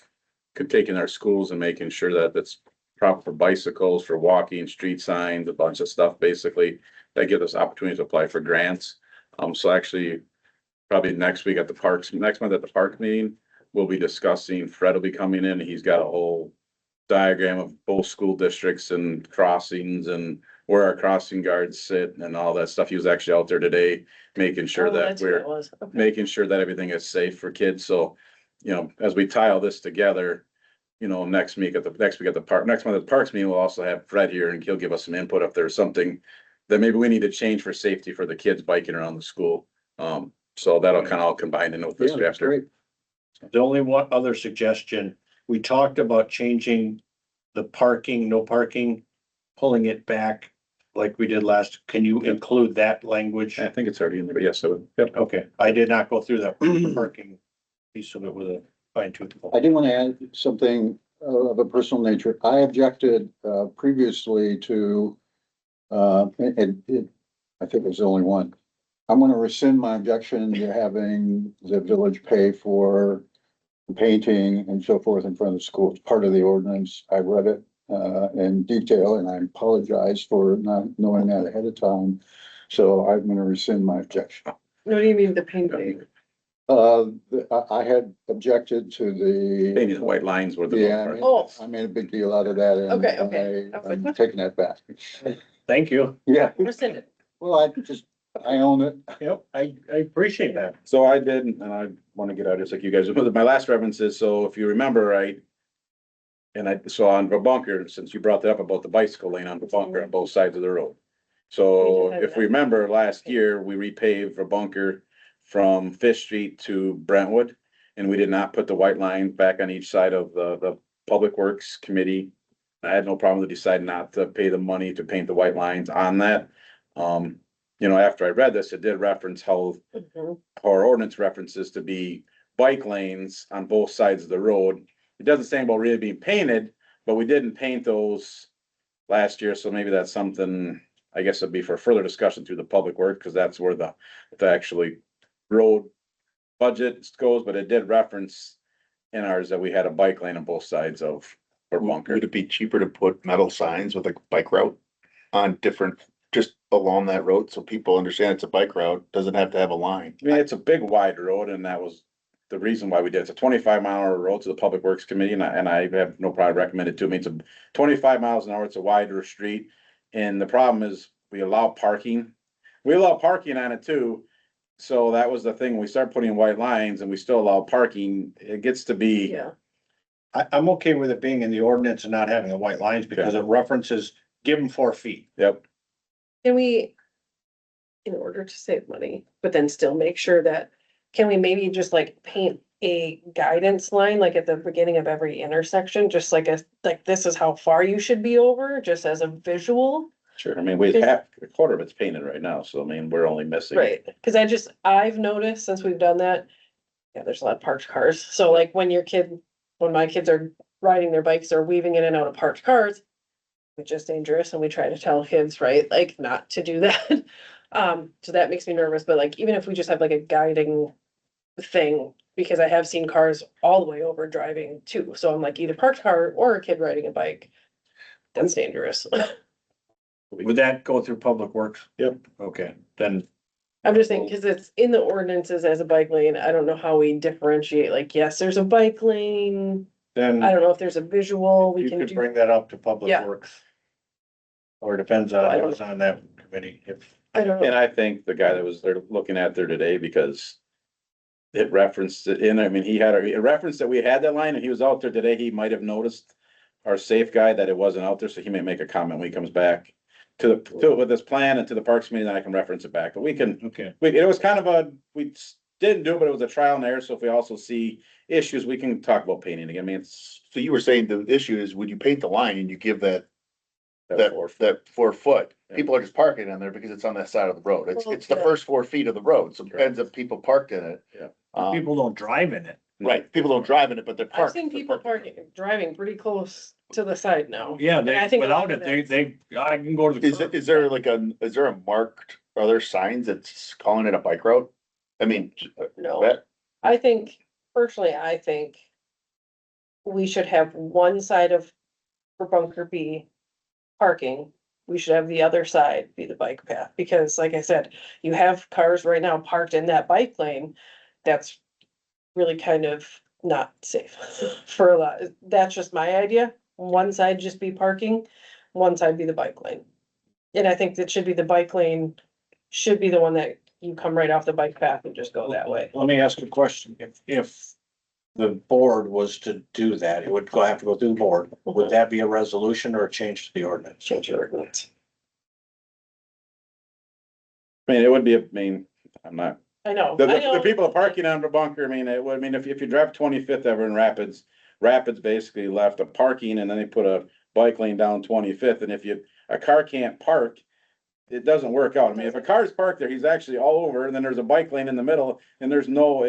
taking our schools and making sure that it's proper for bicycles, for walking, street signs, a bunch of stuff, basically, that gives us opportunities to apply for grants. So actually, probably next week at the parks, next month at the park meeting, we'll be discussing, Fred will be coming in, he's got a whole diagram of both school districts and crossings and where our crossing guards sit and all that stuff. He was actually out there today, making sure Oh, that that's what we're it was. Okay. making sure that everything is safe for kids. So, as we tie all this together, next month at the parks meeting, we'll also have Fred here and he'll give us some input if there's something that maybe we need to change for safety for the kids biking around the school. So that'll kind of all combine in with this Yeah, that's chapter. great. The only one other suggestion, we talked about changing the parking, no parking, pulling it back like we did last. Can you include that language? I think it's already in there, but yes, I would. Yep. Okay, I did not go through that parking piece of it with a fine tooth comb. I did want to add something of a personal nature. I objected previously to, I think it was the only one. I'm going to rescind my objection to having the village pay for painting and so forth in front of the school. It's part of the ordinance. I read it in detail and I apologize for not knowing that ahead of time. So I'm going to rescind my objection. What do you mean the painting? I had objected to the. Painting the white lines where the. Yeah, Oh. I made a big deal out of that. and Okay. I'm taking that back. Thank you. Yeah, Rescind it. well, I own it. Yep, I appreciate that. So I did, and I want to get out just like you guys, but my last reference is, so if you remember right. And I saw on Bunker, since you brought that up about the bicycle lane on Bunker on both sides of the road. So We just had if we that. remember last year, we repaved Bunker from Fish Street to Brentwood. And we did not put the white line back on each side of the Public Works Committee. I had no problem to decide not to pay the money to paint the white lines on that. After I read this, it did reference how Mhm. our ordinance references to be bike lanes on both sides of the road. It doesn't say about really being painted, but we didn't paint those last year, so maybe that's something, I guess it'd be for further discussion through the public work, because that's where the actually road budget goes, but it did reference in ours that we had a bike lane on both sides of Bunker. Would it be cheaper to put metal signs with a bike route on just along that road so people understand it's a bike route, doesn't have to have a line? I mean, it's a big wide road and the reason why we did, it's a 25-mile-an-hour road to the Public Works Committee, and I have no problem recommending it to me. It's a 25 miles an hour, it's a wider street. And the problem is we allow parking. We allow parking on it too. So that was the thing. We start putting white lines and we still allow parking. It gets to be, Yeah, I'm okay with it being in the ordinance and not having the white lines because it references, give them 4 feet. yep, can we, in order to save money, but then still make sure that, can we maybe just like paint a guidance line, like at the beginning of every intersection, just like this is how far you should be over, just as a visual? sure. I mean, we have a quarter of it's painted right now, so I mean, we're only missing. Right, cause I've noticed since we've done that, yeah, there's a lot of parked cars, so like when my kids are riding their bikes or weaving in and out of parked cars, it's just dangerous, and we try to tell kids, right, like not to do that. So that makes me nervous, but like, even if we just have like a guiding thing, because I have seen cars all the way over driving too, so I'm like, either parked car or a kid riding a bike. That's dangerous. Would that go through Public Works? Yep. Okay, then, I'm just thinking, cause it's in the ordinances as a bike lane, I don't know how we differentiate, like, yes, there's a bike lane. I then don't know if there's a visual we you can could do. bring that up to Public Yeah. Works. Or it depends I on don't- who's on that committee, if, I don't And know, I think the guy that was there looking at there today, because it referenced it in, I mean, it referenced that we had that line and he was out there today. He might have noticed our safe guy that it wasn't out there, so he may make a comment when he comes back with this plan and to the Parks Committee, then I can reference it back, but we can, okay. it was kind of we didn't do it, but it was a trial and error. So if we also see issues, we can talk about painting again. I mean, it's So you were saying the issue is when you paint the line and you give that that 4 foot. that 4 foot, Yeah. people are just parking on there because it's on that side of the road. Well, It's the yeah. first 4 feet of the road, so it depends if people parked in it. Yeah. People don't drive in it. Right, people don't drive in it, but they're I've parked. seen they're people parked. driving pretty close to the side now. Yeah, And I think a lot without of it, that's- I can go to the. Is curb. is there like is there a marked, are there signs that's calling it a bike road? I mean, No, that, I think, personally, I think we should have one side for bunker B parking. We should have the other side be the bike path, because like I said, you have cars right now parked in that bike lane. That's really kind of not safe for a lot. That's just my idea. One side just be parking, one side be the bike lane. And I think that should be the bike lane, should be the one that you come right off the bike path and just go that way. Let me ask a question. If the board was to do that, it would have to go through the board. Would that be a resolution or a change to the ordinance? Change your ordinance. I mean, it would be, I mean, I'm not, I know. the I know. people parking on the bunker, I mean, it would, I mean, if you drive 25th ever in Rapids, Rapids basically left a parking and then they put a bike lane down 25th, and if a car can't park, it doesn't work out. I mean, if a car is parked there, he's actually all over, and then there's a bike lane in the middle, and there's no,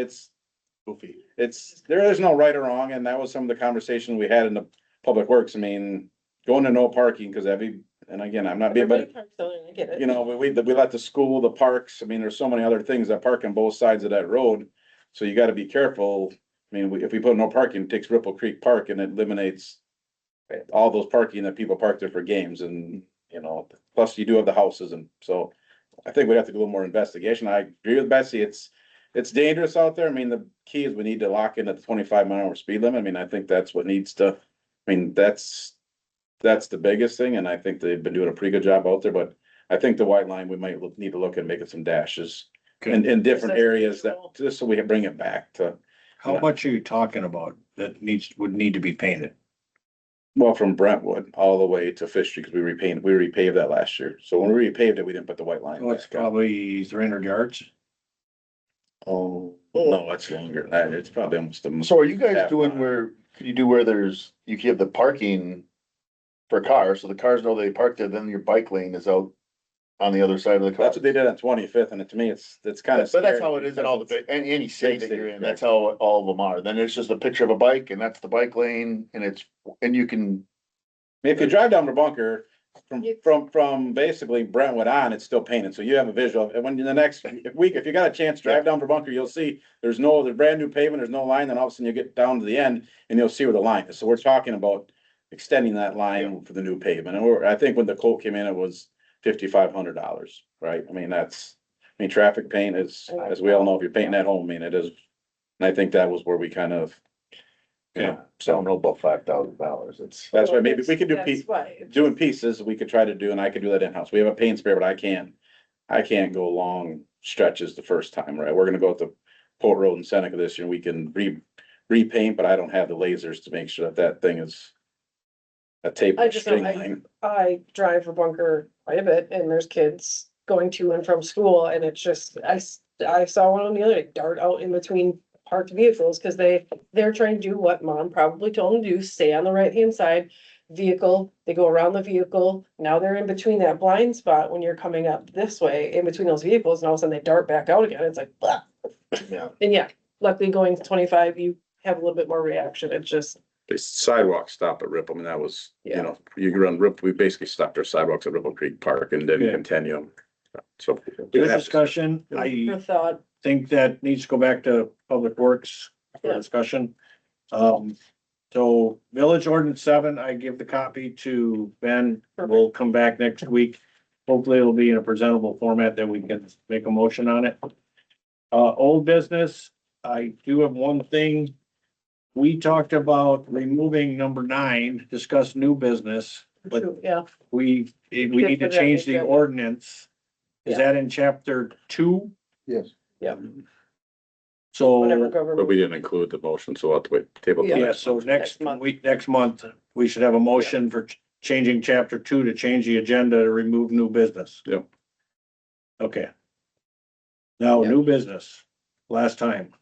goofy. there's no right or wrong, and that was some of the conversation we had in the Public Works. I mean, going to no parking, because and again, I'm not being, but Everybody parks down there, I get it. you know, we let the school, the parks, I mean, there's so many other things that park on both sides of that road. So you gotta be careful. I mean, if we put no parking, it takes Ripple Creek Park and it eliminates all those parking that people park there for games, and, you know, plus you do have the houses, and so I think we'd have to do a little more investigation. I agree with Betsy. It's dangerous out there. I mean, the key is we need to lock in at the 25-mile-an-hour speed limit. I mean, I think that's what needs to, I mean, that's the biggest thing, and I think they've been doing a pretty good job out there, but I think the white line, we might need to look at making some dashes in different areas that, just so we can bring it back to, How much are you talking about that would need to be painted? well, from Brentwood all the way to Fish Street, because we repaved that last year. So when we repaved it, we didn't put the white line Oh, it's back up. probably 300 yards. Oh, no, it's longer than that. It's probably almost a. So are you guys half doing mile. where, can you do where you have the parking for cars, so the cars know they parked there, then your bike lane is out on the other side of the car? That's what they did on 25th, and to me, it's kind of. But that's how it is in all any city that you're in, that's how all of them are. Then it's just a picture of a bike and that's the bike lane, and you can, If you drive down the bunker from basically Brentwood on, it's still painted, so you have a visual. And when in the next week, if you got a chance, drive down the bunker, you'll see there's brand new pavement, there's no line, then all of a sudden you get down to the end and you'll see where the line is. So we're talking about extending that line for the new pavement. And I think when the quote came in, it was $5,500, right? I mean, traffic paint is, as we all know, if you're painting at home, I mean, it is And I think that was where we kind of, you know, I don't know about $5,000. It's, that's why maybe we could do That's why. doing pieces, we could try to do, and I could do that in-house. We have a paint sprayer, but I can't go long stretches the first time, right? We're gonna go with the Port Road and Seneca this year. We can repaint, but I don't have the lasers to make sure that that thing is a tape I or just know string line. I drive a bunker quite a bit and there's kids going to and from school and it's just, I saw one on the other day dart out in between parked vehicles because they're trying to do what mom probably told them to do, stay on the right hand side. Vehicle, they go around the vehicle, now they're in between that blind spot when you're coming up this way, in between those vehicles, and all of a sudden they dart back out again, it's like, blah. yeah, And yeah, luckily going 25, you have a little bit more reaction, it's just, The sidewalk stop at Ripple, I mean, that was, Yeah. you know, you could run Ripple, we basically stopped our sidewalks at Ripple Creek Park and then Yeah. continue. So. Good discussion. for I thought, think that needs to go back to Public Works for Yeah. discussion. So Village Ordinance 7, I give the copy to Ben. We'll come back next week. Hopefully it'll be in a presentable format that we can make a motion on it. Old business, I do have one thing. We talked about removing number 9, discuss new business, but yeah, we need to put it on the change the agenda. ordinance. Is Yeah. that in chapter 2? Yes. yeah, So. whatever But government. we didn't include the motion, so we'll have to wait, table. till Yeah. Yeah, next so month. next month. week, next month, we should have a motion for changing chapter 2 to change the agenda to remove new business. Yep. Okay. Now, Yep. new business, last time.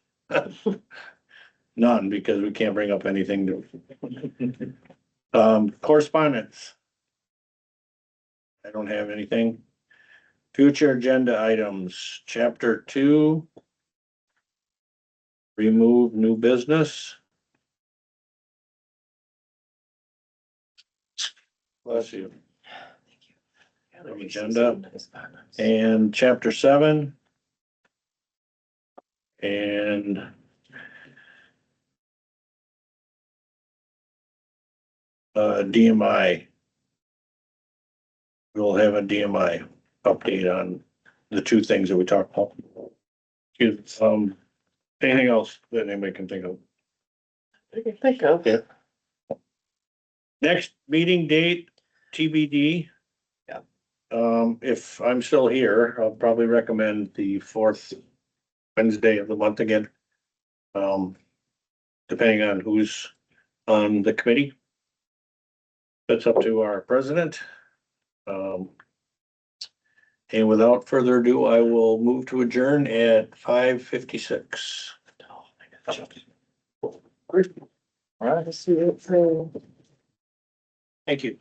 None, because we can't bring up anything new. Correspondence. I don't have anything. Future agenda items, chapter 2. Remove new business. Let's see. Agenda. And chapter 7. And DMI. We'll have a DMI update on the 2 things that we talked about. Anything else that anybody can think of? I can think of. Yeah. Next meeting date, TBD. Yeah. If I'm still here, I'll probably recommend the 4th Wednesday of the month again. Depending on who's on the committee. That's up to our president. And without further ado, I will move to adjourn at 5:56. all right. See you. Thank you.